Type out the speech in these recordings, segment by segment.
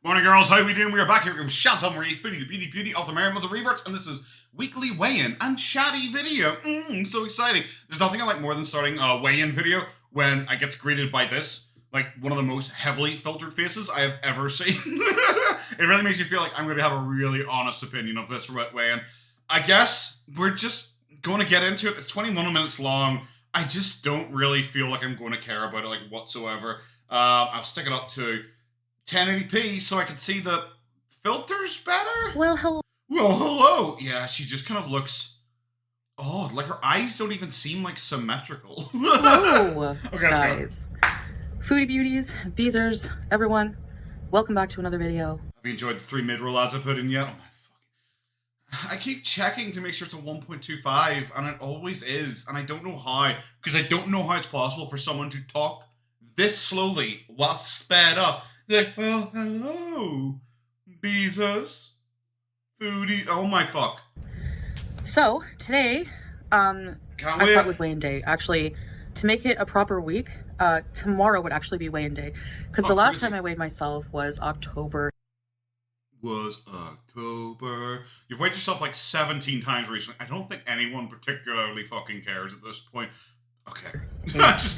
Morning, girls. How we doing? We are back here with Chantal, Foodie Beauty of the Merry Mother Reverts, and this is weekly weigh-in and chatty video. So exciting. There's nothing I like more than starting a weigh-in video when I get greeted by this, like one of the most heavily filtered faces I have ever seen. It really makes me feel like I'm going to have a really honest opinion of this weigh-in. I guess we're just going to get into it. It's 21 minutes long. I just don't really feel like I'm going to care about it like whatsoever. I'll stick it up to 1080p so I can see the filters better. Well, hello. Well, hello. Yeah, she just kind of looks odd. Like her eyes don't even seem like symmetrical. Hello, Okay, guys. Foodie Beauties, Beezers, everyone. Welcome back to another video. Have you enjoyed the 3 mid-roll ads I put in yet? Oh my fucking... I keep checking to make sure it's a 1.25, and it always is, and I don't know how, because I don't know how it's possible for someone to talk this slowly while sped up. Like, well, hello, Bezos, Foodie. Oh my fuck. So today, I thought it was weigh-in day. Actually, to make it a proper week, tomorrow would actually be weigh-in day, because the last time I weighed myself was October. You've weighed yourself like 17 times recently. I don't think anyone particularly fucking cares at this point. Okay.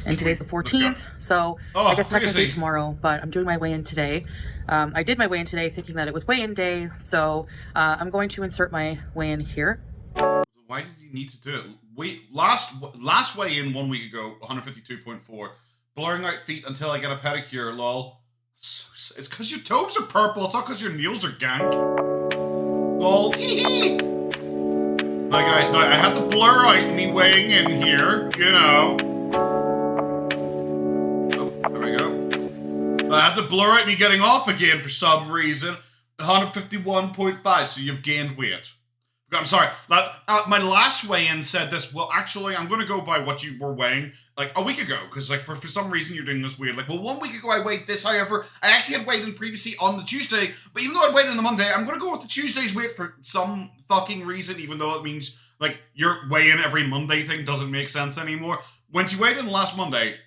And today's the 14th, so I guess I'm not going to do tomorrow, but I'm doing my weigh-in today. I did my weigh-in today thinking that it was weigh-in day, so I'm going to insert my weigh-in here. Why did you need to do it? Last weigh-in 1 week ago, 152.4. Blurring out feet until I get a pedicure, lol. It's because your toes are purple, it's not because your nails are gank. Lol. Hi guys, now I had to blur out me weighing in here, you know. Oh, there we go. I had to blur out me getting off again for some reason. 151.5, so you've gained weight. I'm sorry, my last weigh-in said this. Well, actually, I'm going to go by what you were weighing like a week ago, because like for some reason you're doing this weird. Like, well, 1 week ago I weighed this. However, I actually had weighed in previously on the Tuesday, but even though I weighed in on the Monday, I'm going to go with the Tuesday's weight for some fucking reason, even though it means like your weigh-in every Monday thing doesn't make sense anymore. When she weighed in last Monday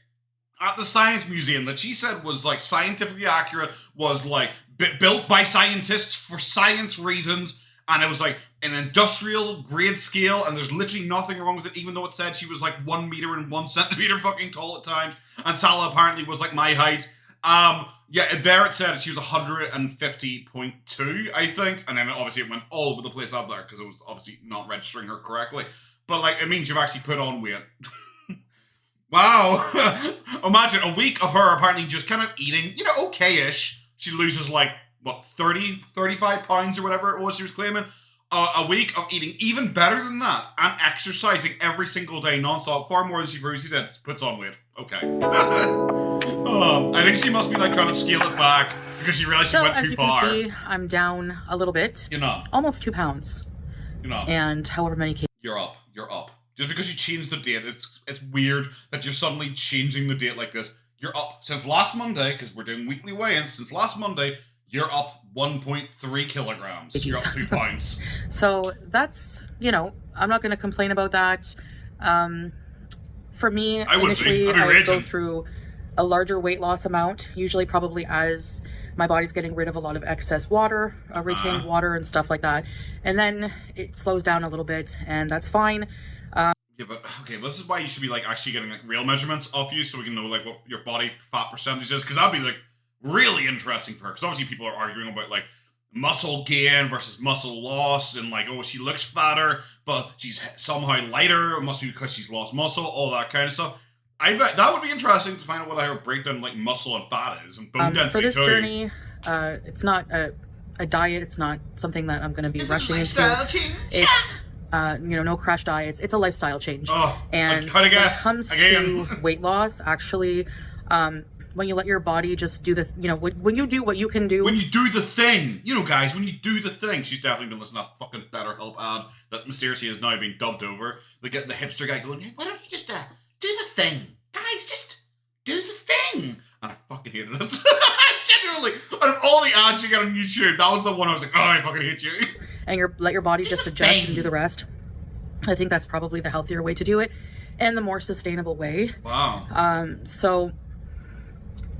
at the Science Museum, that she said was like scientifically accurate, was like built by scientists for science reasons. And it was like an industrial grade scale, and there's literally nothing wrong with it, even though it said she was like 1 meter and 1 centimeter fucking tall at times. And Salah apparently was like my height. Yeah, there it said she was 150.2, I think. And then obviously it went all over the place out there because it was obviously not registering her correctly. But like, it means you've actually put on weight. Wow. Imagine a week of her apparently just kind of eating, you know, okay-ish. She loses like, what, 35 pounds or whatever it was she was claiming. A week of eating even better than that and exercising every single day non-stop, far more than she previously did, puts on weight. Okay. I think she must be like trying to scale it back because she realized she went too far. So as you can see, I'm down a little bit. You're not. Almost 2 pounds. You're not. And however many kgs. You're up. You're up. Just because you changed the date, it's weird that you're suddenly changing the date like this. You're up. Since last Monday, because we're doing weekly weigh-ins, since last Monday, you're up 1.3 kilograms. You're up 2 pounds. So that's, you know, I'm not going to complain about that. For me, initially, I would go through a larger weight loss amount, usually probably as my body's getting rid of a lot of excess water, retained water and stuff like that. And then it slows down a little bit, and that's fine. Yeah, but okay, well, this is why you should be like actually getting like real measurements off you so we can know like what your body fat percentage is, because that'd be like really interesting for her, because obviously people are arguing about like muscle gain versus muscle loss, and like, oh, she looks fatter but she's somehow lighter, it must be because she's lost muscle, all that kind of stuff. That would be interesting to find out what her breakdown like muscle and fat is, and bone density for this too. journey, it's not a diet, it's not something that I'm going to be rushing into. It's you know, no crash diets. It's a lifestyle change. And when it comes to weight loss, actually, when you let your body just do the, you know, when you do what you can do. When you do the thing. You know, guys, when you do the thing. She's definitely been listening to that fucking BetterHelp ad that mysteriously is now being dubbed over. They get the hipster guy going, hey, why don't you just do the thing? Guys, just do the thing. And I fucking hated it. Genuinely. Out of all the ads you get on YouTube, that was the one I was like, oh, I fucking hate you. And let your body just adjust and do the rest. I think that's probably the healthier way to do it and the more sustainable way. Wow. So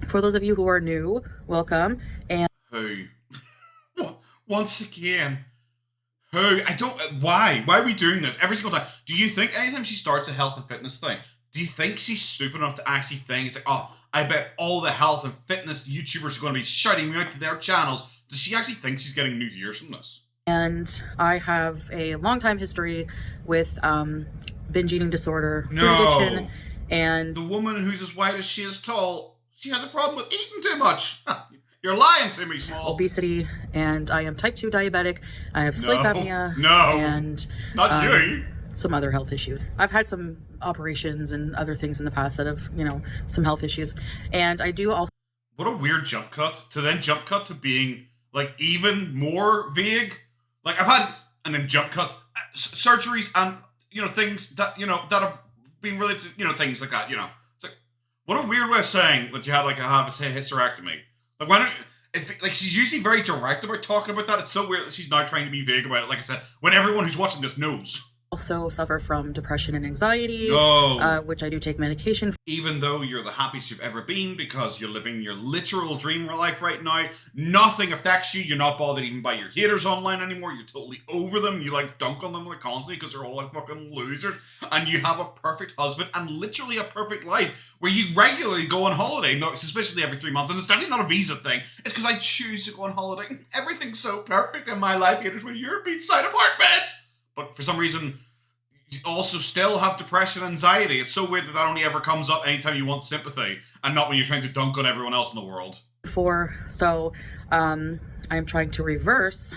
for those of you who are new, welcome. And Who? Once again. Who? I don't... Why? Why are we doing this every single time? Do you think anytime she starts a health and fitness thing, do you think she's stupid enough to actually think, it's like, oh, I bet all the health and fitness YouTubers are going to be shouting me out to their channels. Does she actually think she's getting new viewers from this? And I have a long time history with binge eating disorder, food addiction, and... The woman who's as white as she is tall, she has a problem with eating too much. You're lying to me, Small. Obesity, and I am type 2 diabetic. I have sleep apnea. And not you. Some other health issues. I've had some operations and other things in the past that have, some health issues. And I do also... What a weird jump cut. To then jump cut to being, like, even more vague. Like, I've had, and then jump cut, surgeries and, things that, that have been related to, things like that, It's like, what a weird way of saying that you had, like, a hysterectomy. Like, why don't... Like, she's usually very direct about talking about that. It's so weird that she's now trying to be vague about it, like I said, when everyone who's watching this knows. Also suffer from depression and anxiety, which I do take medication for. Even though you're the happiest you've ever been because you're living your literal dream life right now, nothing affects you. You're not bothered even by your haters online anymore. You're totally over them. You like dunk on them like constantly because they're all like fucking losers. And you have a perfect husband and literally a perfect life where you regularly go on holiday, especially every 3 months. And it's definitely not a visa thing. It's because I choose to go on holiday. Everything's so perfect in my life. Haters with your beachside apartment. But for some reason, you also still have depression and anxiety. It's so weird that only ever comes up anytime you want sympathy and not when you're trying to dunk on everyone else in the world. So I'm trying to reverse.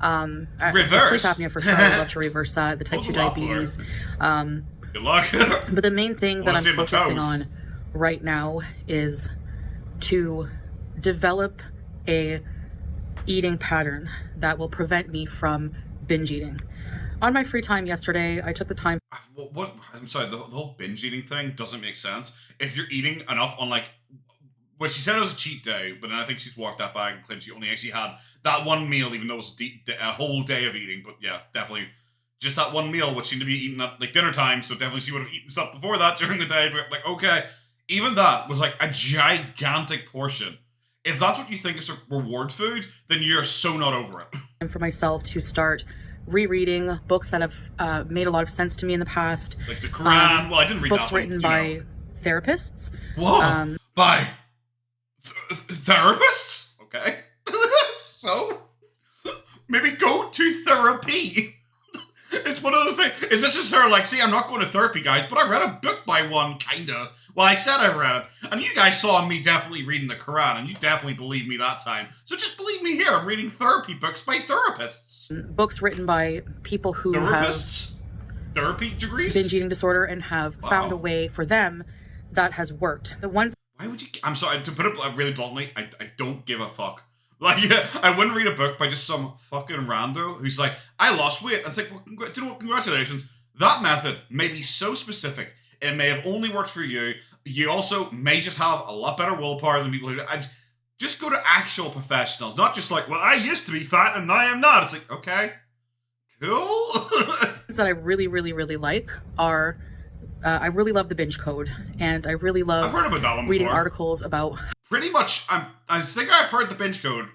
Reverse? Sleep apnea for sure. I'm about to reverse that. The type 2 diabetes. Good luck. But the main thing that I'm focusing on right now is to develop a eating pattern that will prevent me from binge eating. On my free time yesterday, I took the time... What? I'm sorry, the whole binge eating thing doesn't make sense. If you're eating enough on, like... Well, she said it was a cheat day, but then I think she's walked that back and claimed she only actually had that one meal, even though it was a whole day of eating. But yeah, definitely just that one meal, which seemed to be eaten at, like, dinner time, so definitely she would have eaten stuff before that during the day. But, like, okay, even that was, like, a gigantic portion. If that's what you think is a reward food, then you're so not over it. And for myself to start rereading books that have made a lot of sense to me in the past. Like the Quran. Well, I didn't read books that one, written by therapists. Whoa! By therapists? Okay. So, maybe go to therapy. It's one of those things. Is this just her like, see, I'm not going to therapy, guys, but I read a book by one, kinda. Well, I said I read it. And you guys saw me definitely reading the Quran, and you definitely believed me that time. So just believe me here. I'm reading therapy books by therapists. Books written by people who therapists? Therapy degrees? Binge eating disorder and have found a way for them that has worked. The ones... Why would you... I'm sorry, to put it really bluntly, I don't give a fuck. Like, yeah, I wouldn't read a book by just some fucking rando who's like, I lost weight. It's like, well, congratulations. That method may be so specific. It may have only worked for you. You also may just have a lot better willpower than people who... Just go to actual professionals. Not just like, well, I used to be fat and now I am not. It's like, okay, cool. that I really, really, really like are... I really love the binge code. And I really love I've heard about that one reading before. articles about... Pretty much, I think I've heard the binge code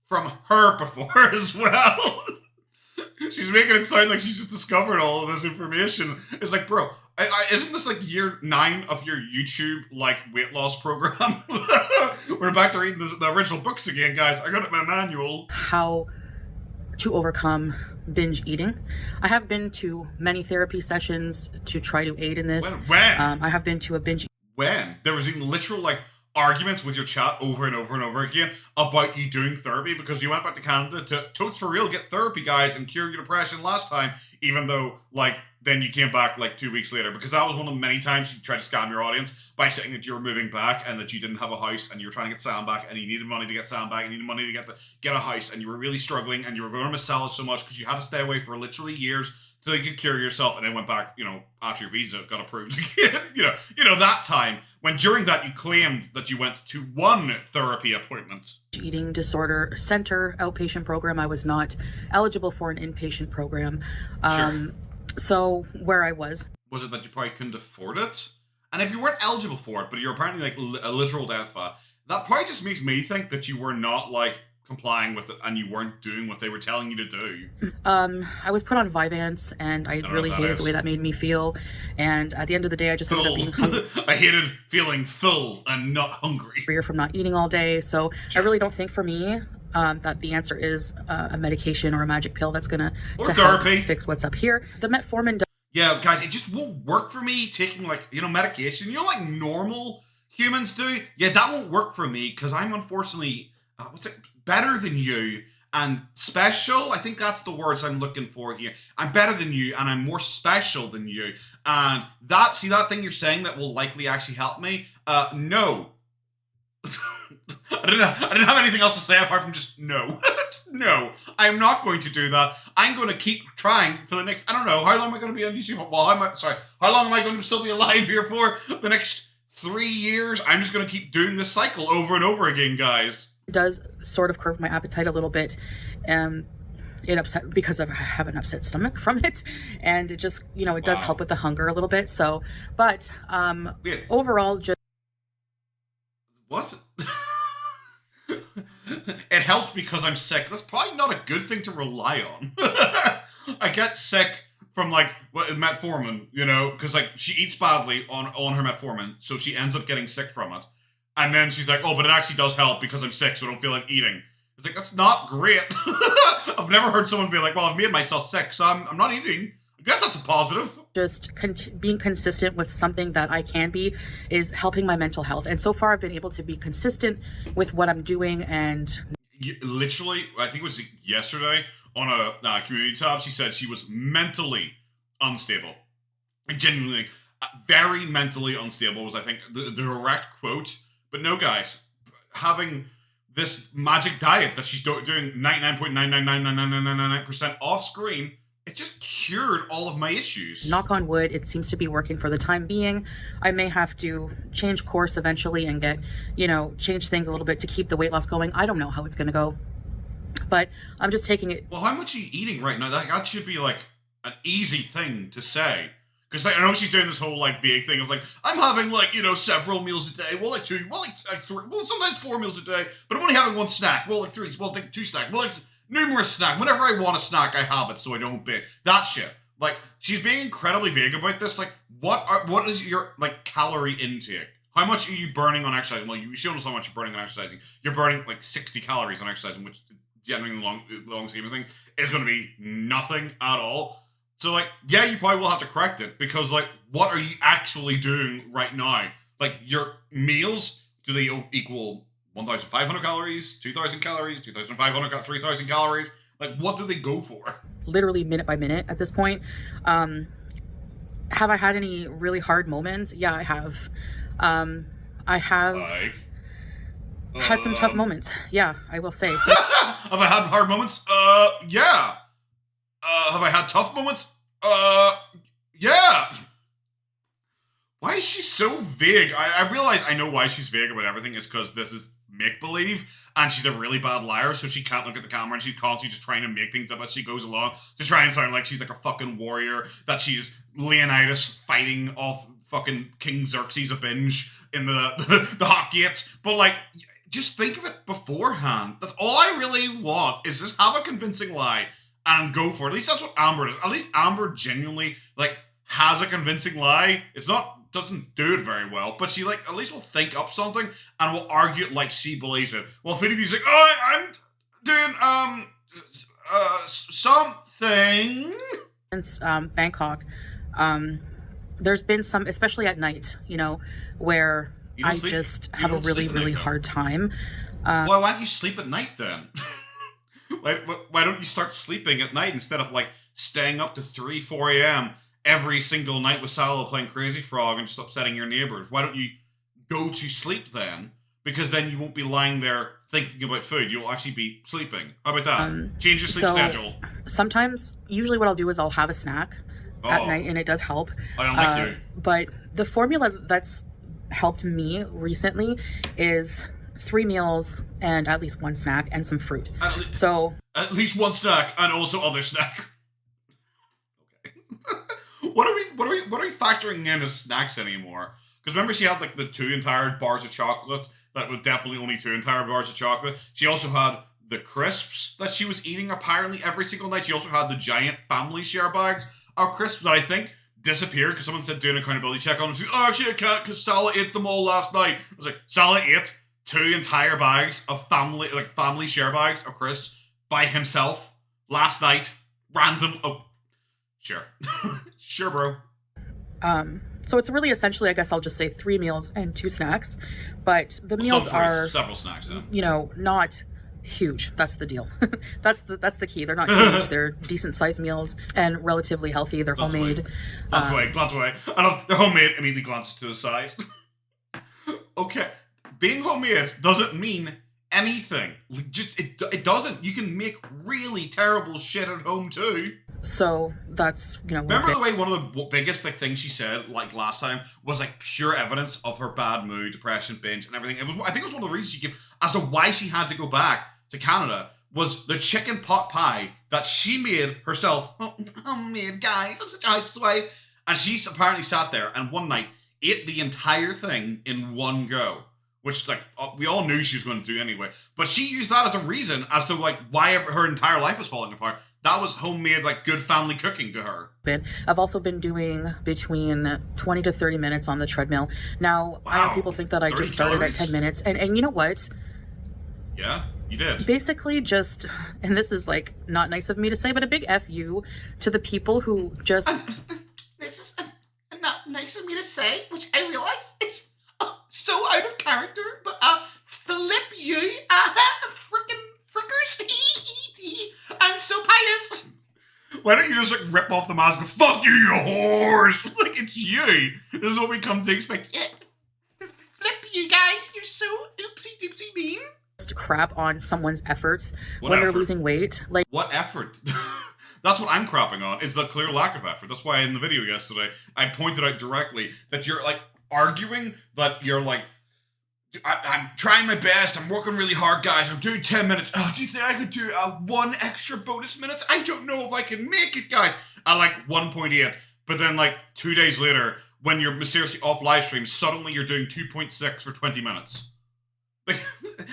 from her before as well. She's making it sound like she's just discovered all of this information. It's like, bro, isn't this like year 9 of your YouTube like weight loss program? We're back to reading the original books again, guys. I got it in my manual. How to overcome binge eating. I have been to many therapy sessions to try to aid in this. When? I have been to a binge... When? There was even literal like arguments with your chat over and over and over again about you doing therapy because you went back to Canada to totes for real get therapy, guys, and cure your depression last time, even though like then you came back like 2 weeks later, because that was one of the many times you tried to scam your audience by saying that you were moving back and that you didn't have a house and you were trying to get Sam back and you needed money to get Sam back and you needed money to get a house and you were really struggling and you were going to miss Salas so much because you had to stay away for literally years so you could cure yourself, and then went back, you know, after your visa got approved again. you know that time when during that you claimed that you went to one therapy appointment. Eating disorder center outpatient program. I was not eligible for an inpatient program. Sure. So where I was it that you probably couldn't afford it? And if you weren't eligible for it, but you're apparently like a literal death fat, that probably just makes me think that you were not like complying with it and you weren't doing what they were telling you to do? I was put on Vyvanse and I really hated the way that made me feel. And at the end of the day, I just ended up being hungry. I hated feeling full and not hungry. From not eating all day. So I really don't think for me that the answer is a medication or a magic pill that's going to help fix what's up here. The metformin. Yeah, guys, it just won't work for me taking, like, you know, medication. You know, like normal humans do? Yeah, that won't work for me because I'm unfortunately, better than you and special. I think that's the words I'm looking for here. I'm better than you and I'm more special than you. And that thing you're saying that will likely actually help me? No. I didn't have anything else to say apart from just no. No, I'm not going to do that. I'm going to keep trying for the next, I don't know, how long am I going to be on YouTube? Well, how long am I going to still be alive here for? The next 3 years? I'm just going to keep doing this cycle over and over again, guys. It does sort of curb my appetite a little bit. It upset because I have an upset stomach from it, and it just, you know, it does help with the hunger a little bit. So, but overall, just what? It helps because I'm sick. That's probably not a good thing to rely on. I get sick from, like, metformin, you know, because, like, she eats badly on her metformin, so she ends up getting sick from it. And then she's like, oh, but it actually does help because I'm sick, so I don't feel like eating. It's like, that's not great. I've never heard someone be like, well, I've made myself sick, so I'm not eating. I guess that's a positive. Just being consistent with something that I can be is helping my mental health. And so far, I've been able to be consistent with what I'm doing. And literally, I think it was yesterday on a community tab, she said she was mentally unstable. Genuinely, very mentally unstable was, I think, the direct quote. But no, guys, having this magic diet that she's doing 99.9999999% off screen, it just cured all of my issues. Knock on wood, it seems to be working for the time being. I may have to change course eventually and get, you know, change things a little bit to keep the weight loss going. I don't know how it's going to go, but I'm just taking it. Well, how much are you eating right now? That should be like an easy thing to say. Because I know she's doing this whole, like, big thing of, like, I'm having, like, you know, several meals a day. Well, like, 2. Well, like, 3. Well, sometimes 4 meals a day. But I'm only having 1 snack. Well, like, 3. Well, like, 2 snacks. Well, like, numerous snacks. Whenever I want a snack, I have it so I don't be. That shit. Like, she's being incredibly vague about this. Like, what is your, like, calorie intake? How much are you burning on exercising? Well, you showed us how much you're burning on exercising. You're burning, like, 60 calories on exercising, which, generally, in the long scheme of things, is going to be nothing at all. So, like, yeah, you probably will have to correct it because, like, what are you actually doing right now? Like, your meals, do they equal 1,500 calories, 2,000 calories, 2,500, 3,000 calories? Like, what do they go for? Literally minute by minute at this point. Have I had any really hard moments? Yeah, I have. I have had some tough moments. Yeah, I will say. So. Have I had hard moments? Yeah. Have I had tough moments? Yeah. Why is she so vague? I realize I know why she's vague about everything. It's because this is make-believe, and she's a really bad liar, so she can't look at the camera, and she's constantly just trying to make things up as she goes along to try and sound like she's like a fucking warrior, that she's Leonidas fighting off fucking King Xerxes of Binge in the hot gates. But, like, just think of it beforehand. That's all I really want, is just have a convincing lie and go for it. At least that's what Amber does. At least Amber genuinely, like, has a convincing lie. Doesn't do it very well, but she, like, at least will think up something and will argue it like she believes it. Well, Foodie Beauty's like, oh, I'm doing, something. Since, Bangkok, there's been some, especially at night, you know, where I just have a really, really hard time. Well, why don't you sleep at night then? Why don't you start sleeping at night instead of, like, staying up to 3, 4 a.m. every single night with Salo playing Crazy Frog and just upsetting your neighbors? Why don't you go to sleep then? Because then you won't be lying there thinking about food. You'll actually be sleeping. How about that? Change your sleep schedule. Sometimes, usually what I'll do is I'll have a snack at night, and it does help. I don't like you. But the formula that's helped me recently is 3 meals and at least 1 snack and some fruit. At least 1 snack and also other snack. What are we factoring in as snacks anymore? Because remember, she had, like, the 2 entire bars of chocolate. That was definitely only 2 entire bars of chocolate. She also had the crisps that she was eating apparently every single night. She also had the giant family share bags of crisps that I think disappeared because someone said do an accountability check on them. Like, oh, actually I can't because Sally ate them all last night. I was like, Sally ate 2 entire bags of family share bags of crisps by himself last night. Random. Oh, sure. Sure, bro. So it's really essentially, I guess I'll just say 3 meals and 2 snacks, but the meals are several snacks, yeah. You know, not huge. That's the deal. that's the key. They're not huge. They're decent sized meals and relatively healthy. They're homemade. Glance away. I love they're homemade. Immediately glances to the side. Okay, being homemade doesn't mean anything. Just it doesn't. You can make really terrible shit at home too. So that's, you know. Remember the way one of the biggest things she said like last time was like pure evidence of her bad mood, depression, binge, and everything. I think it was one of the reasons she gave as to why she had to go back to Canada was the chicken pot pie that she made herself. Homemade, guys. I'm such a housewife. And she apparently sat there and one night ate the entire thing in one go. Which, like, we all knew she was going to do anyway. But she used that as a reason as to, like, why her entire life was falling apart. That was homemade, like, good family cooking to her. I've also been doing between 20 to 30 minutes on the treadmill. Now, wow, I know people think that I just started at 10 minutes. And you know what? Yeah, you did. Basically just, and this is, like, not nice of me to say, but a big F you to the people who just... This is not nice of me to say, which I realize it's... so out of character, but flip you, frickin' frickers. I'm so pious. Why don't you just like rip off the mask and go, fuck you, you whores? Like it's you. This is what we come to expect. Yeah. Flip you guys, you're so oopsie doopsie mean. Just crap on someone's efforts when they're losing weight. Like what effort? That's what I'm crapping on, is the clear lack of effort. That's why in the video yesterday, I pointed out directly that you're like arguing that you're like, I'm trying my best, I'm working really hard, guys, I'm doing 10 minutes. Oh, do you think I could do 1 extra bonus minutes? I don't know if I can make it, guys. At like 1.8. But then like 2 days later, when you're seriously off live stream, suddenly you're doing 2.6 for 20 minutes. Like,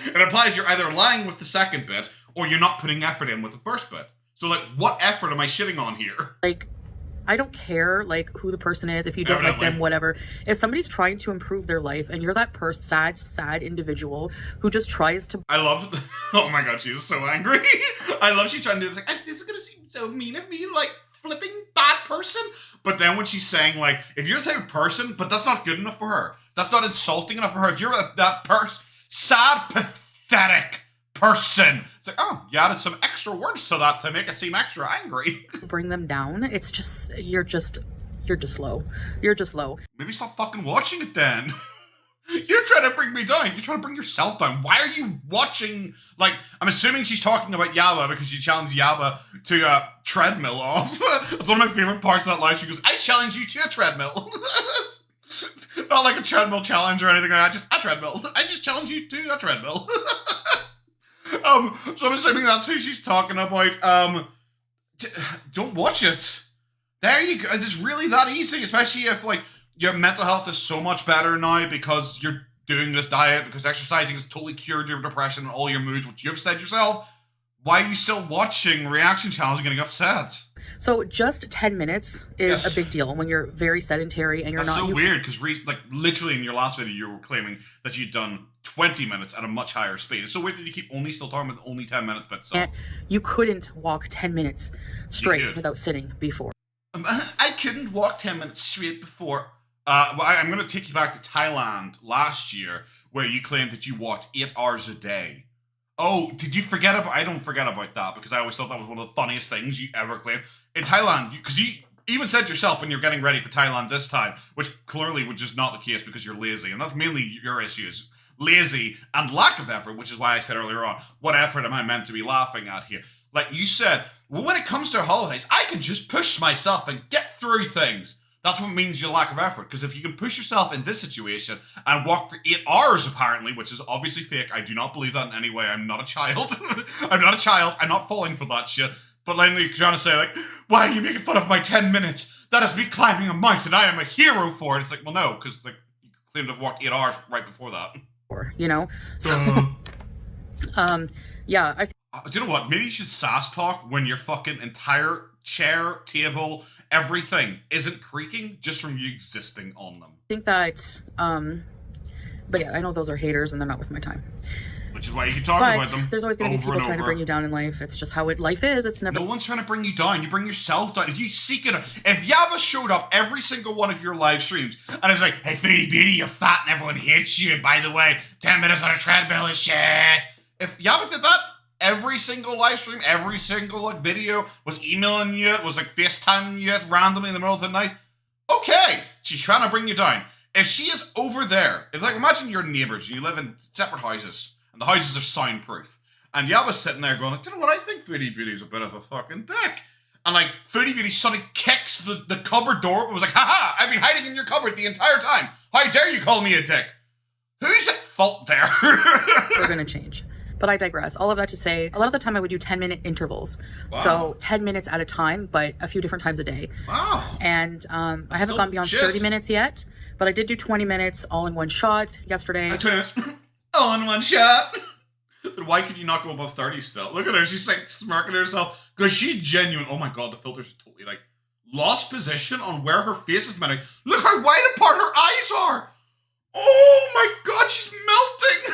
it implies you're either lying with the second bit, or you're not putting effort in with the first bit. So like, what effort am I shitting on here? Like, I don't care, like, who the person is, if you don't like them, whatever. If somebody's trying to improve their life and you're that sad individual who just tries to... I love... Oh my god, she's so angry. I love she's trying to do this. Like, this is going to seem so mean of me, like, flipping bad person. But then when she's saying, like, if you're the type of person, but that's not good enough for her. That's not insulting enough for her. If you're that person, sad, pathetic person. It's like, oh, you added some extra words to that to make it seem extra angry. Bring them down. It's just, you're just low. You're just low. Maybe stop fucking watching it then. You're trying to bring me down. You're trying to bring yourself down. Why are you watching, like, I'm assuming she's talking about Yaba because she challenged Yaba to a treadmill off. That's one of my favorite parts of that live. She goes, I challenge you to a treadmill. Not like a treadmill challenge or anything like that, just a treadmill. I just challenge you to a treadmill. So I'm assuming that's who she's talking about. Don't watch it. There you go. It's really that easy, especially if like your mental health is so much better now because you're doing this diet, because exercising has totally cured your depression and all your moods, which you've said yourself. Why are you still watching reaction channels and getting upset? So just 10 minutes is a big deal when you're very sedentary and you're That's not... so weird, because like literally in your last video you were claiming that you'd done 20 minutes at a much higher speed. It's so weird that you keep only still talking about only 10 minutes, but so... You couldn't walk 10 minutes straight without sitting before. I couldn't walk 10 minutes straight before. Well, I'm going to take you back to Thailand last year, where you claimed that you walked 8 hours a day. Oh, did you forget about... I don't forget about that, because I always thought that was one of the funniest things you ever claimed. In Thailand, because you even said yourself when you're getting ready for Thailand this time, which clearly was just not the case because you're lazy, and that's mainly your issue, is lazy and lack of effort, which is why I said earlier on, what effort am I meant to be laughing at here? Like you said, well, when it comes to holidays, I can just push myself and get through things. That's what means your lack of effort. Because if you can push yourself in this situation and walk for 8 hours, apparently, which is obviously fake. I do not believe that in any way. I'm not a child. I'm not a child. I'm not falling for that shit. But then you're trying to say, like, why are you making fun of my 10 minutes? That is me climbing a mountain. I am a hero for it. It's like, well, no, because like you claimed to have walked 8 hours right before that. You know? So, yeah. Do you know what? Maybe you should sass talk when your fucking entire chair, table, everything isn't creaking just from you existing on them. I think that, but yeah, I know those are haters and they're not worth my time. Which is why you can talk about them. There's always going to be people trying to bring you down in life. It's just how life is. It's never. No one's trying to bring you down. You bring yourself down. If you seek it, if Yabba showed up every single one of your live streams and it's like, hey, Foodie Beauty, you're fat and everyone hates you. And by the way, 10 minutes on a treadmill is shit. If Yabba did that, every single live stream, every single video, was emailing you, was like FaceTiming you randomly in the middle of the night, okay, she's trying to bring you down. If she is over there, if like imagine your neighbors, you live in separate houses, and the houses are soundproof, and Yabba's sitting there going, do you know what, I think Foodie Beauty's a bit of a fucking dick. And like, Foodie Beauty suddenly kicks the cupboard door and was like, haha, I've been hiding in your cupboard the entire time. How dare you call me a dick? Who's at fault there? We're gonna change. But I digress. All of that to say, a lot of the time I would do 10-minute intervals. Wow. So 10 minutes at a time, but a few different times a day. Wow. And I haven't gone beyond 30 minutes yet, but I did do 20 minutes all in one shot yesterday. 20 minutes all in one shot. But why could you not go above 30 still? Look at her. She's like smirking at herself. Because she genuine. Oh my god, the filter's totally like lost position on where her face is meant. Look how wide apart her eyes are. Oh my god, she's melting!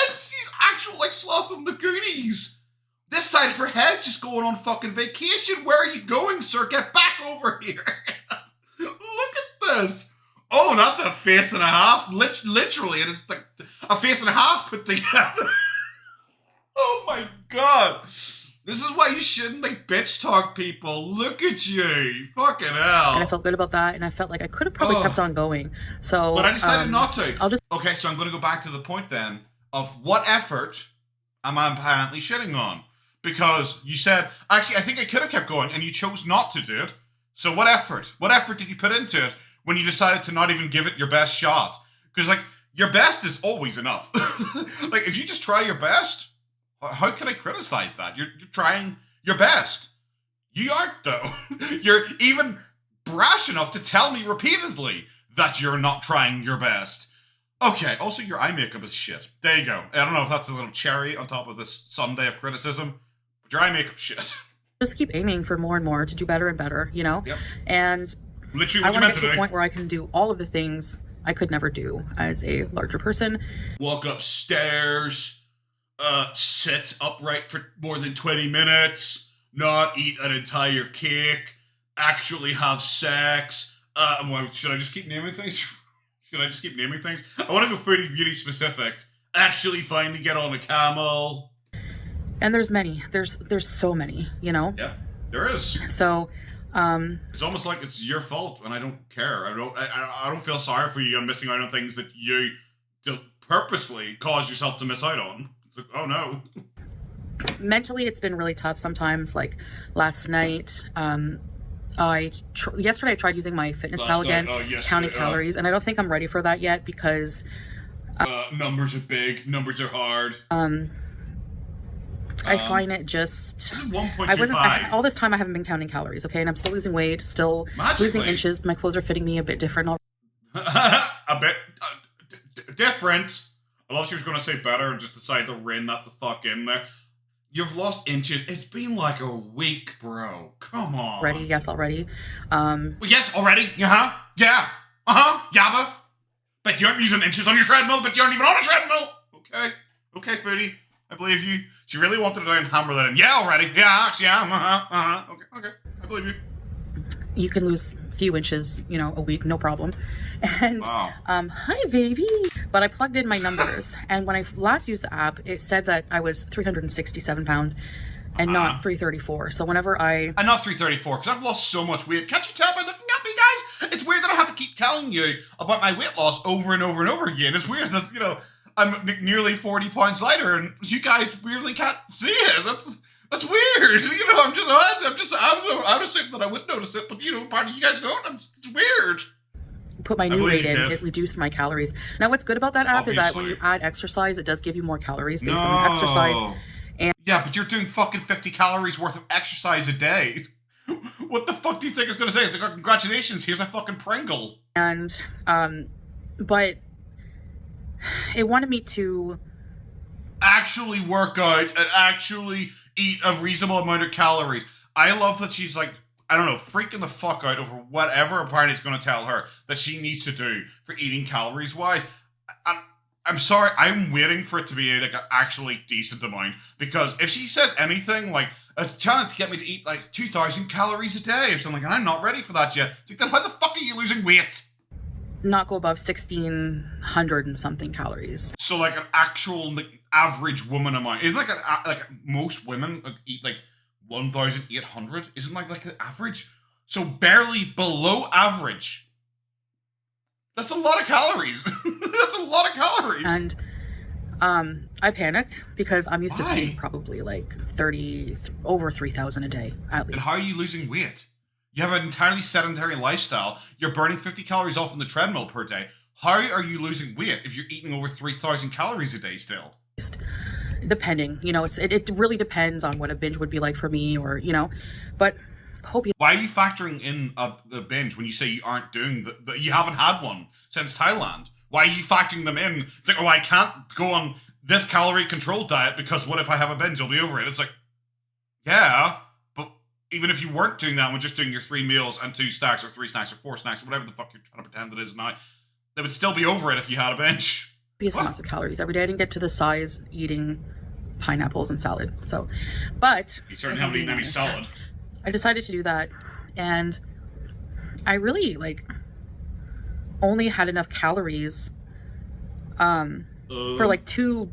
And she's actual like Sloth from the Goonies. This side of her head's just going on fucking vacation. Where are you going, sir? Get back over here. Look at this. Oh, that's a face and a half. Literally, and it's like a face and a half put together. Oh my god. This is why you shouldn't like bitch talk people. Look at you. Fucking hell. And I felt good about that, and I felt like I could have probably kept on going. So but I decided not to. Okay, so I'm going to go back to the point then of what effort am I apparently shitting on? Because you said, actually, I think I could have kept going, and you chose not to do it. So what effort? What effort did you put into it when you decided to not even give it your best shot? Because like, your best is always enough. Like, if you just try your best, how can I criticize that? You're trying your best. You aren't, though. You're even brash enough to tell me repeatedly that you're not trying your best. Okay, also your eye makeup is shit. There you go. I don't know if that's a little cherry on top of this Sunday of criticism, but your eye makeup shit. Just keep aiming for more and more to do better and better, you know? Yep. And literally what I want to get to a point where I can do all of the things I could never do as a larger person. Walk upstairs, sit upright for more than 20 minutes, not eat an entire cake, actually have sex. Should I just keep naming things? Should I just keep naming things? I want to go Foodie Beauty specific. Actually finally get on a camel. And there's many. There's so many, you know? Yeah, there is. So, it's almost like it's your fault, and I don't care. I don't feel sorry for you on missing out on things that you purposely caused yourself to miss out on. It's like, oh no. Mentally, it's been really tough sometimes. Like last night, yesterday I tried using my fitness pal again, counting calories, and I don't think I'm ready for that yet because numbers are big, numbers are hard. I find it just. 1.25. All this time I haven't been counting calories, okay, and I'm still losing weight, still losing inches. My clothes are fitting me a bit different. A bit different. I love she was going to say better and just decided to rein that the fuck in there. You've lost inches. It's been like a week, bro. Come on. Ready? Yes, already. Yes, already. Yeah. Yabba. Bet you aren't using inches on your treadmill. Bet you aren't even on a treadmill. Okay, Foodie. I believe you. She really wanted to try and hammer that in. Yeah, already. Yeah, actually, yeah. Okay. I believe you. You can lose a few inches, a week, no problem. And, wow. Hi, baby. But I plugged in my numbers, and when I last used the app, it said that I was 367 pounds and not 334. So whenever And not 334, because I've lost so much weight. Can't you tell by looking at me, guys? It's weird that I have to keep telling you about my weight loss over and over and over again. It's weird that, I'm nearly 40 pounds lighter, and you guys weirdly can't see it. That's weird. I would assume that I would notice it, but part of you guys don't. It's weird. Put my new weight in, it reduced my calories. Now, what's good about that app is that when you add exercise, it does give you more calories based on your exercise. And yeah, but you're doing fucking 50 calories worth of exercise a day. What the fuck do you think it's gonna say? It's like, congratulations, here's a fucking Pringle. And, but it wanted me to actually work out and actually eat a reasonable amount of calories. I love that she's like, I don't know, freaking the fuck out over whatever apparently is going to tell her that she needs to do for eating calories wise. I'm sorry, I'm waiting for it to be like an actually decent amount, because if she says anything like, it's trying to get me to eat like 2,000 calories a day or something, and I'm not ready for that yet, it's like, then how the fuck are you losing weight? Not go above 1,600 and something calories. So like an actual like, average woman amount. Isn't like most women eat like 1,800? Isn't like the average? So barely below average. That's a lot of calories. That's a lot of calories. And I panicked because I'm used to eating probably like over 3,000 a day at least. And how are you losing weight? You have an entirely sedentary lifestyle. You're burning 50 calories off on the treadmill per day. How are you losing weight if you're eating over 3,000 calories a day still? Depending, it really depends on what a binge would be like for me, or but hope you. Why are you factoring in the binge when you say you aren't doing you haven't had one since Thailand? Why are you factoring them in? It's like, oh, I can't go on this calorie control diet because what if I have a binge? I'll be over it. It's like, yeah, but even if you weren't doing that and were just doing your 3 meals and 2 snacks or 3 snacks or 4 snacks or whatever the fuck you're trying to pretend it is now, they would still be over it if you had a binge. Amounts of calories every day. I didn't get to the size eating pineapples and salad. So, but you certainly haven't eaten any salad. I decided to do that, and I really only had enough calories for like 2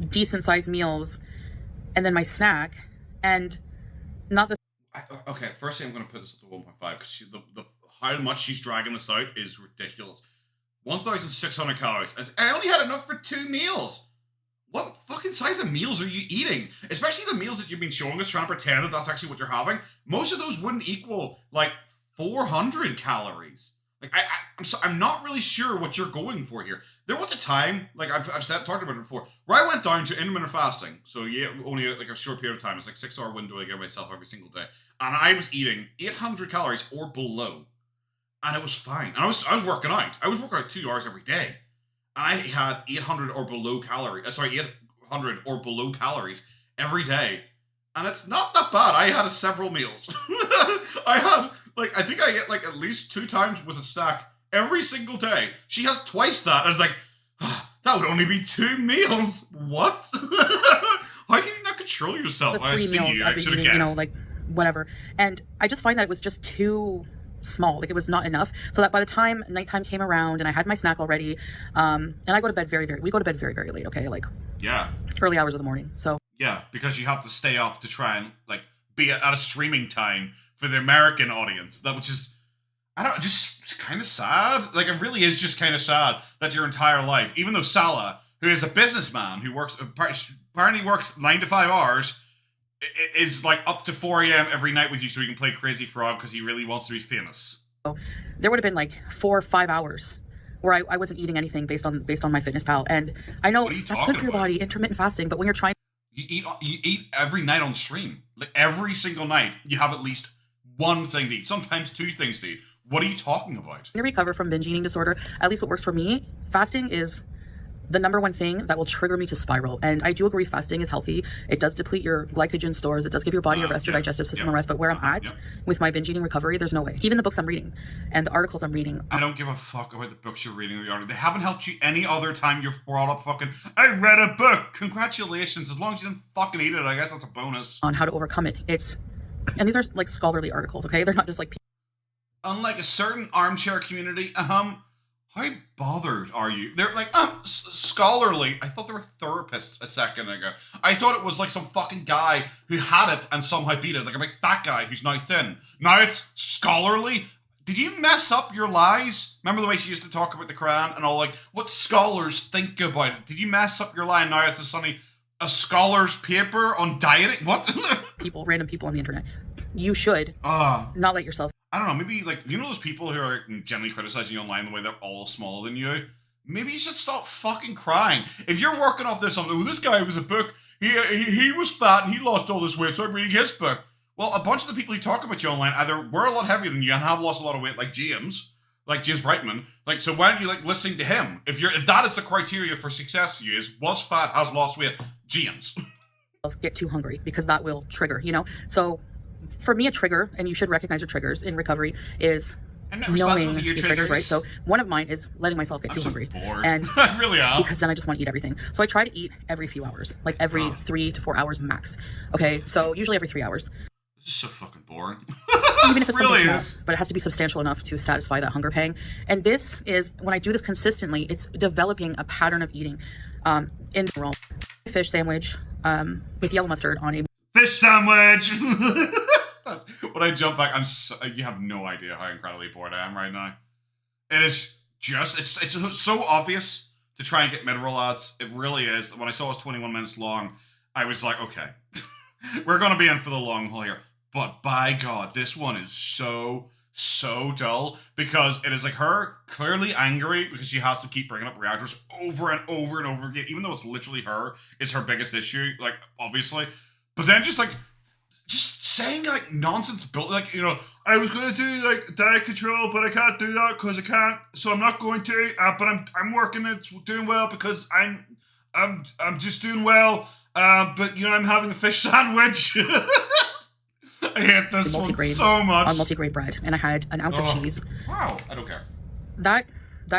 decent sized meals, and then my snack, and not the. Okay, firstly, I'm going to put this up to 1.5 because the how much she's dragging this out is ridiculous. 1,600 calories. I only had enough for 2 meals. What fucking size of meals are you eating? Especially the meals that you've been showing us, trying to pretend that that's actually what you're having. Most of those wouldn't equal like 400 calories. Like I'm not really sure what you're going for here. There was a time, like I've talked about it before, where I went down to intermittent fasting. So yeah, only like a short period of time. It's like 6-hour window I give myself every single day, and I was eating 800 calories or below. And it was fine. And I was working out. I was working out 2 hours every day. And I had 800 or below calories. 800 or below calories every day. And it's not that bad. I had several meals. I think I get like at least 2 times with a snack every single day. She has twice that. I was like, that would only be 2 meals. What? How can you not control yourself? The 3 meals I've been eating, whatever. And I just find that it was just too small. It was not enough, so that by the time nighttime came around and I had my snack already, and I go to bed we go to bed very, very late, okay, early hours of the morning. So yeah, because you have to stay up to try and be at a streaming time for the American audience, which is just kind of sad. It really is just kind of sad that your entire life, even though Salah, who is a businessman who apparently works 9 to 5 hours, is up to 4 a.m. every night with you so he can play Crazy Frog because he really wants to be famous. So there would have been 4 or 5 hours where I wasn't eating anything based on MyFitnessPal, and I know that's good for your body, intermittent fasting, but when you're trying, you eat every night on stream, every single night you have at least one thing to eat, sometimes 2 things to eat. What are you talking about? To recover from binge eating disorder, at least what works for me, fasting is the number one thing that will trigger me to spiral. And I do agree fasting is healthy. It does deplete your glycogen stores. It does give your body a rest, your digestive system a rest. But where I'm at with my binge eating recovery, there's no way. Even the books I'm reading and the articles I'm reading. I don't give a fuck about the books you're reading. They haven't helped you any other time you've brought up fucking, I read a book. Congratulations. As long as you didn't fucking eat it, I guess that's a bonus. On how to overcome it. And these are scholarly articles, okay? They're not just unlike a certain armchair community, how bothered are you? They're scholarly. I thought they were therapists a second ago. I thought it was some fucking guy who had it and somehow beat it. A big fat guy who's now thin. Now it's scholarly? Did you mess up your lies? Remember the way she used to talk about the Quran and all what scholars think about it? Did you mess up your lie? Now it's a scholar's paper on dieting? What? Random people on the internet. You should not let yourself. I don't know, maybe those people who are generally criticizing you online the way they're all smaller than you, maybe you should stop fucking crying. If you're working off this, this guy was a book, he was fat and he lost all this weight, so I'm reading his book. Well, a bunch of the people who talk about you online either were a lot heavier than you and have lost a lot of weight, like James. like James Brightman. Like, so why aren't you like listening to him? If that is the criteria for success for you, is was fat, has lost weight, James. Get too hungry, because that will trigger, you know? So for me, a trigger, and you should recognize your triggers in recovery, is knowing your triggers, right? So one of mine is letting myself get too hungry. Bored. And I really am. Because then I just want to eat everything. So I try to eat every few hours, like every 3 to 4 hours max. Okay, so usually every 3 hours. This is so fucking boring. Even if it's really something is. Small, but it has to be substantial enough to satisfy that hunger pang. And this is, when I do this consistently, it's developing a pattern of eating. In general, fish sandwich with yellow mustard on a fish sandwich. That's, when I jump back, you have no idea how incredibly bored I am right now. It is just, it's so obvious to try and get mid-roll ads. It really is. When I saw it was 21 minutes long, I was like, okay, we're going to be in for the long haul here. But by God, this one is so dull, because it is like her clearly angry because she has to keep bringing up reactors over and over and over again, even though it's literally her is her biggest issue, like, obviously. But then just saying like nonsense, like, you know, I was going to do like diet control, but I can't do that because I can't, so I'm not going to, but I'm working, it's doing well because I'm just doing well, but you know, I'm having a fish sandwich. I hate this one so much. On multigrain bread, and I had an ounce of cheese. Wow, I don't care. That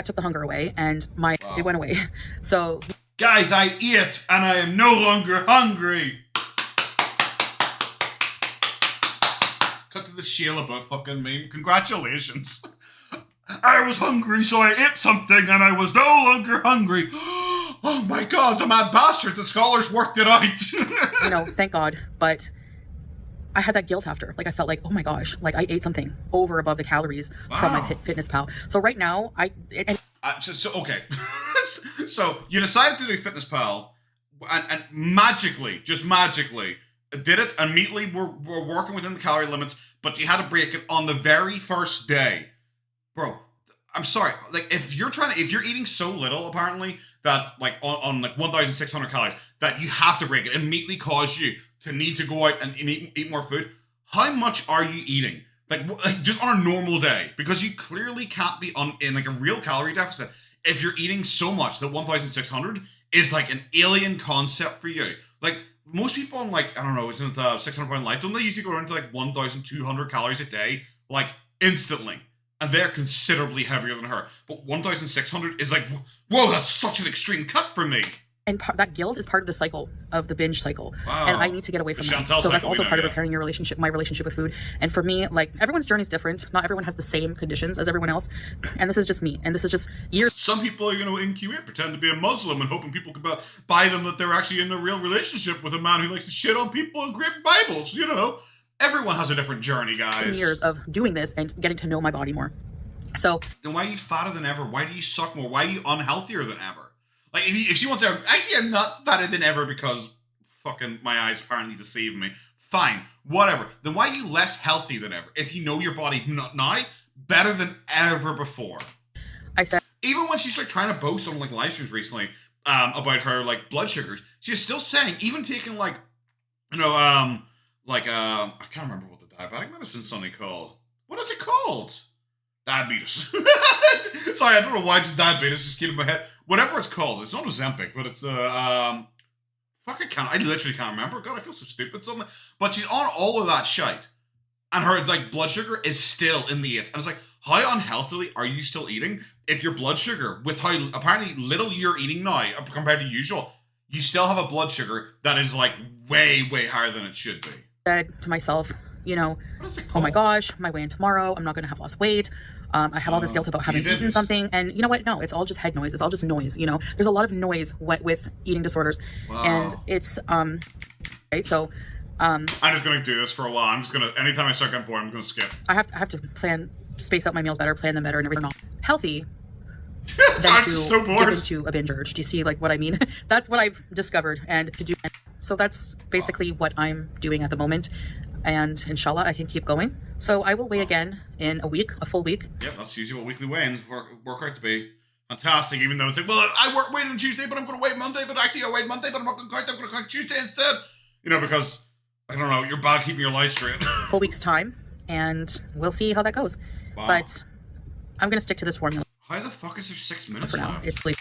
took the hunger away, and it went away. So, guys, I ate, and I am no longer hungry. Cut to the Sheila about fucking meme. Congratulations. I was hungry, so I ate something, and I was no longer hungry. Oh my God, the mad bastard! The scholars worked it out. You know, thank God, but I had that guilt after. Like, I felt like, oh my gosh, like I ate something over above the calories from my Fitness Pal. So right now, okay. So you decided to do Fitness Pal, and magically did it immediately. We're working within the calorie limits, but you had to break it on the very first day, bro. I'm sorry. Like, if you're eating so little, apparently, that like on like 1,600 calories, that you have to break it, immediately cause you to need to go out and eat more food. How much are you eating? Like just on a normal day? Because you clearly can't be in like a real calorie deficit if you're eating so much that 1,600 is like an alien concept for you. Like, most people on, like, I don't know, isn't it the 600 pound life? Don't they usually go into like 1,200 calories a day, like instantly? And they're considerably heavier than her. But 1,600 is like, whoa, that's such an extreme cut for me. And that guilt is part of the cycle of the binge cycle. Wow. And I need to get away from that. Chantal so that's also part of repairing my relationship with food. And for me, like, everyone's journey is different. Not everyone has the same conditions as everyone else. And this is just me. And this is just years. Some people are, you know, in Kuwait pretend to be a Muslim and hoping people can buy them that they're actually in a real relationship with a man who likes to shit on people and grab Bibles, you know. Everyone has a different journey, guys. Years of doing this and getting to know my body more. So then why are you fatter than ever? Why do you suck more? Why are you unhealthier than ever? Like, if she wants to, actually, I'm not fatter than ever because fucking my eyes apparently deceive me. Fine, whatever. Then why are you less healthy than ever? If you know your body now better than ever before. I said, even when she's like trying to boast on like live streams recently about her like blood sugars, she's still saying, even taking like, you know, I can't remember what the diabetic medicine suddenly called. What is it called? Diabetes. Sorry, I don't know why just diabetes just came in my head. Whatever it's called, it's not Ozempic, but it's I literally can't remember. God, I feel so stupid. Something, but she's on all of that shite, and her like blood sugar is still in the 8s. And it's like, how unhealthily are you still eating if your blood sugar, with how apparently little you're eating now compared to usual, you still have a blood sugar that is like way higher than it should be. Said to myself, you know, oh my gosh, my weigh-in tomorrow, I'm not going to have lost weight. I have all this guilt about having eaten something. And you know what? No, it's all just head noise. It's all just noise, you know? There's a lot of noise with eating disorders. Wow. And it's, right? So, I'm just going to do this for a while. I'm just going to, anytime I start getting bored, I'm going to skip. I have to space out my meals better, plan them better, and everything. Not healthy. I'm so bored. Give into a binge urge. Do you see like what I mean? That's what I've discovered. And to do, so that's basically what I'm doing at the moment. And inshallah, I can keep going. So I will weigh again in a week, a full week. Yep, that's usually what weekly weigh-ins work out to be. Fantastic, even though it's like, well, I weighed on Tuesday, but I'm going to weigh Monday, but actually I weighed Monday, but I'm not going to count, I'm going to count Tuesday instead. You know, because, I don't know, you're bad keeping your life straight. Full week's time, and we'll see how that goes. Wow. But I'm going to stick to this formula. How the fuck is there 6 minutes for now? left? It's like,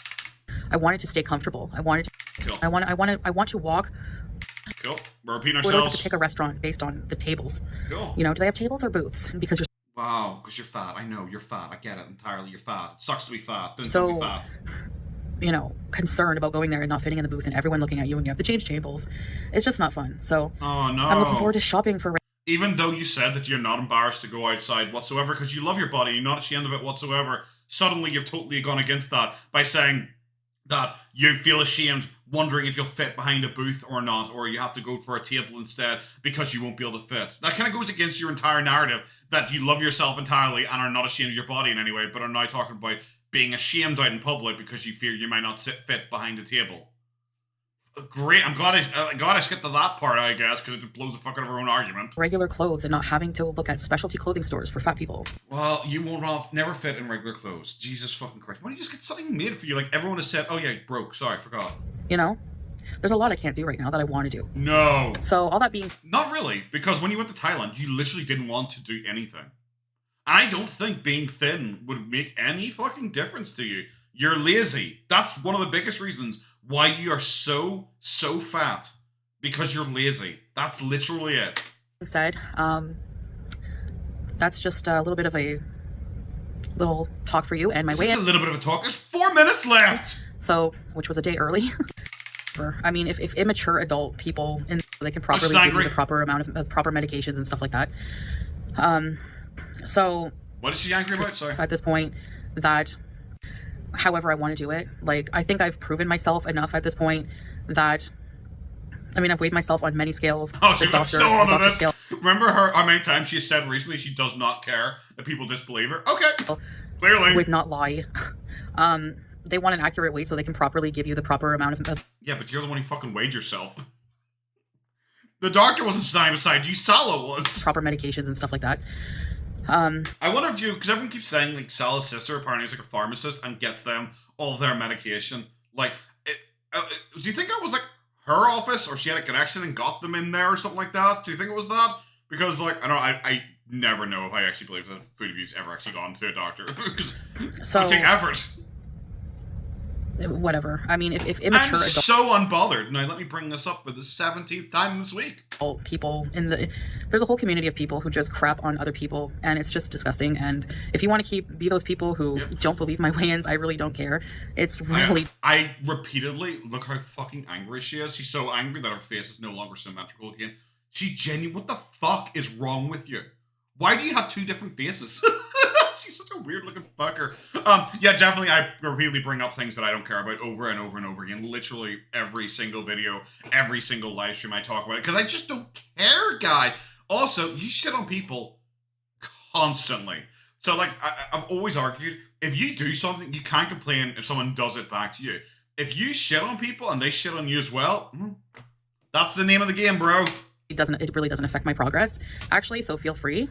I want it to stay comfortable. I want it to, cool. I want to walk. Cool. We're repeating ourselves. To pick a restaurant based on the tables. Cool. You know, do they have tables or booths? Because you're... Wow, because you're fat. I know, you're fat. I get it entirely. You're fat. It sucks to be fat. Don't be fat. You know, concerned about going there and not fitting in the booth and everyone looking at you and you have to change tables. It's just not fun. So oh, no. I'm looking forward to shopping for... Even though you said that you're not embarrassed to go outside whatsoever because you love your body, you're not ashamed of it whatsoever, suddenly you've totally gone against that by saying that you feel ashamed, wondering if you'll fit behind a booth or not, or you have to go for a table instead because you won't be able to fit. That kind of goes against your entire narrative that you love yourself entirely and are not ashamed of your body in any way, but are now talking about being ashamed out in public because you fear you might not fit behind a table. Great, I'm glad I skipped to that part, I guess, because it blows the fuck out of our own argument. Regular clothes and not having to look at specialty clothing stores for fat people. Well, you won't never fit in regular clothes. Jesus fucking Christ. Why don't you just get something made for you? Like, everyone has said, oh yeah, broke, sorry, forgot. You know? There's a lot I can't do right now that I want to do. No. So, all that being... Not really, because when you went to Thailand, you literally didn't want to do anything. And I don't think being thin would make any fucking difference to you. You're lazy. That's one of the biggest reasons why you are so fat. Because you're lazy. That's literally it. Said, that's just a little bit of a little talk for you and my way. Just a little bit of a talk. There's 4 minutes left. So, which was a day early. I mean, if immature adult people, they can properly give you the proper amount of proper medications and stuff like that. So... What is she angry about? Sorry. At this point, that... However I want to do it. Like, I think I've proven myself enough at this point that, I mean, I've weighed myself on many scales. Oh, she's still on this. Scale. Remember how many times she said recently she does not care that people disbelieve her? Okay. Clearly. Would not lie. They want an accurate weight so they can properly give you the proper amount of... Yeah, but you're the one who fucking weighed yourself. The doctor wasn't standing beside you. Sala was. Proper medications and stuff like that. I wonder if you, because everyone keeps saying like Sala's sister apparently is like a pharmacist and gets them all their medication. Like, do you think it was like her office or she had a connection and got them in there or something like that? Do you think it was that? Because like I don't know, I never know if I actually believe that Foodie Beauty's ever actually gone to a doctor because it would take effort. Whatever. I mean, if immature I'm so unbothered. Now let me bring this up for the 17th time this week. People there's a whole community of people who just crap on other people, and it's just disgusting. And if you want to be those people who don't believe my weigh-ins, I really don't care. It's really... I repeatedly look how fucking angry she is. She's so angry that her face is no longer symmetrical again. She genuinely... What the fuck is wrong with you? Why do you have 2 different faces? She's such a weird looking fucker. Yeah, definitely I repeatedly bring up things that I don't care about over and over and over again. Literally every single video, every single live stream I talk about it. Because I just don't care, guys. Also, you shit on people constantly. So, like, I've always argued, if you do something, you can't complain if someone does it back to you. If you shit on people and they shit on you as well, that's the name of the game, bro. It really doesn't affect my progress, actually, so feel free.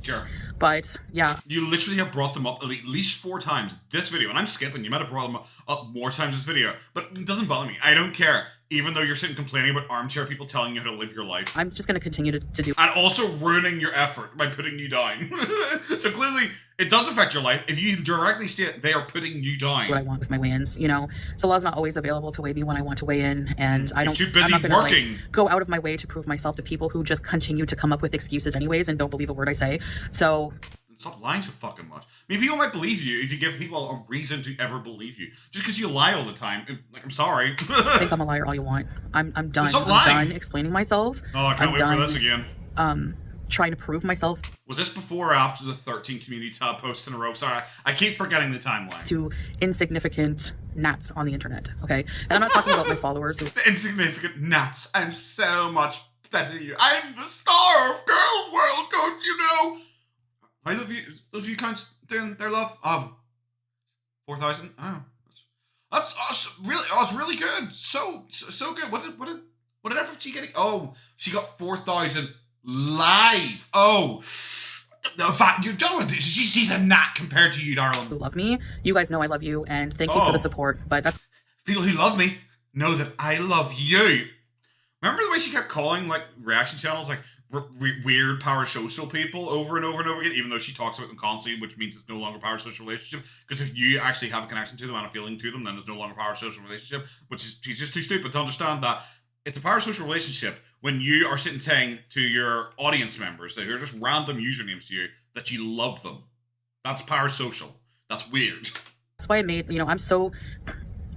Sure. But, yeah. You literally have brought them up at least 4 times this video, and I'm skipping. You might have brought them up more times this video, but it doesn't bother me. I don't care. Even though you're sitting complaining about armchair people telling you how to live your life. I'm just going to continue to do... And also ruining your effort by putting you down. So clearly, it does affect your life. If you directly state they are putting you down. What I want with my weigh-ins, you know. Sala's not always available to weigh me when I want to weigh in, and I don't... You're too busy I'm not gonna, working. Like, go out of my way to prove myself to people who just continue to come up with excuses anyways and don't believe a word I say. So... Stop lying so fucking much. I mean, people might believe you if you give people a reason to ever believe you. Just because you lie all the time. Like, I'm sorry. Think I'm a liar all you want. I'm done. Stop lying. I'm done explaining myself. Oh, I can't wait for this again. Trying to prove myself. Was this before or after the 13 community tab posts in a row? Sorry, I keep forgetting the timeline. To insignificant gnats on the internet, okay? And I'm not talking about my followers. The insignificant gnats. I'm so much better than you. I'm the star of Gorlworld, don't you know? I love you. Those of you cunts doing their love. 4,000. Oh, that's really. Oh, it's really good. So good. What did effort she getting? Oh, she got 4,000 live. Oh, the fact you don't. She's a gnat compared to you, darling. Who love me? You guys know I love you, and thank you for the support. But that's people who love me know that I love you. Remember the way she kept calling like reaction channels like weird parasocial people over and over and over again, even though she talks about them constantly, which means it's no longer a parasocial relationship. Because if you actually have a connection to them and a feeling to them, then it's no longer a parasocial relationship. Which is she's just too stupid to understand that it's a parasocial relationship when you are sitting saying to your audience members that are just random usernames to you that you love them. That's parasocial. That's weird. That's why I made, I'm so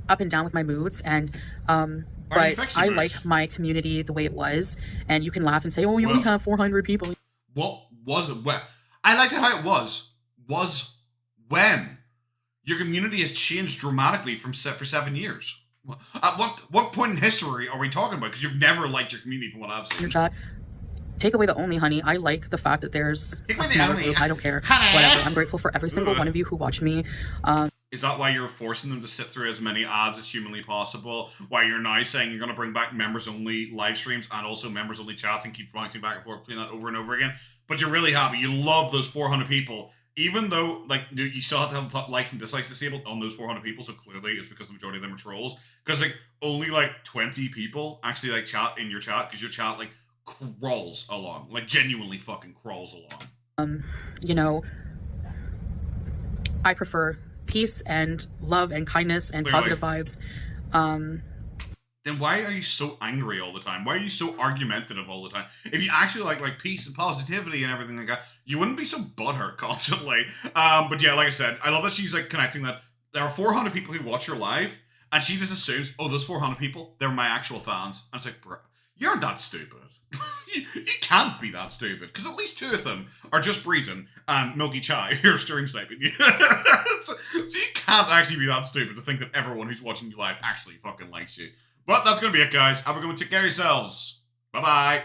up and down with my moods, and but I like my community the way it was, and you can laugh and say, oh, you only have 400 people. What was it? I liked how it was when your community has changed dramatically for 7 years. At what point in history are we talking about? Because you've never liked your community from what I've seen. Your chat. Take away the only, honey. I like the fact that there's a smaller group. I don't care. Honey. Whatever. I'm grateful for every single one of you who watch me. Is that why you're forcing them to sit through as many ads as humanly possible? Why you're now saying you're going to bring back members-only live streams and also members-only chats and keep bouncing back and forth, playing that over and over again? But you're really happy. You love those 400 people. Even though, like, you still have to have likes and dislikes disabled on those 400 people, so clearly it's because the majority of them are trolls. Because, like, only, like, 20 people actually, like, chat in your chat, because your chat, like, crawls along. Like, genuinely fucking crawls along. I prefer peace and love and kindness and positive vibes. Then why are you so angry all the time? Why are you so argumentative all the time? If you actually like peace and positivity and everything like that, you wouldn't be so butthurt constantly. But yeah, like I said, I love that she's like connecting that there are 400 people who watch your live, and she just assumes, oh, those 400 people, they're my actual fans. And it's like, bro, you aren't that stupid. you can't be that stupid, because at least 2 of them are just Breezing and Milky Chai who are stream sniping you. so you can't actually be that stupid to think that everyone who's watching you live actually fucking likes you. But that's going to be it, guys. Have a good one. Take care of yourselves. Bye-bye.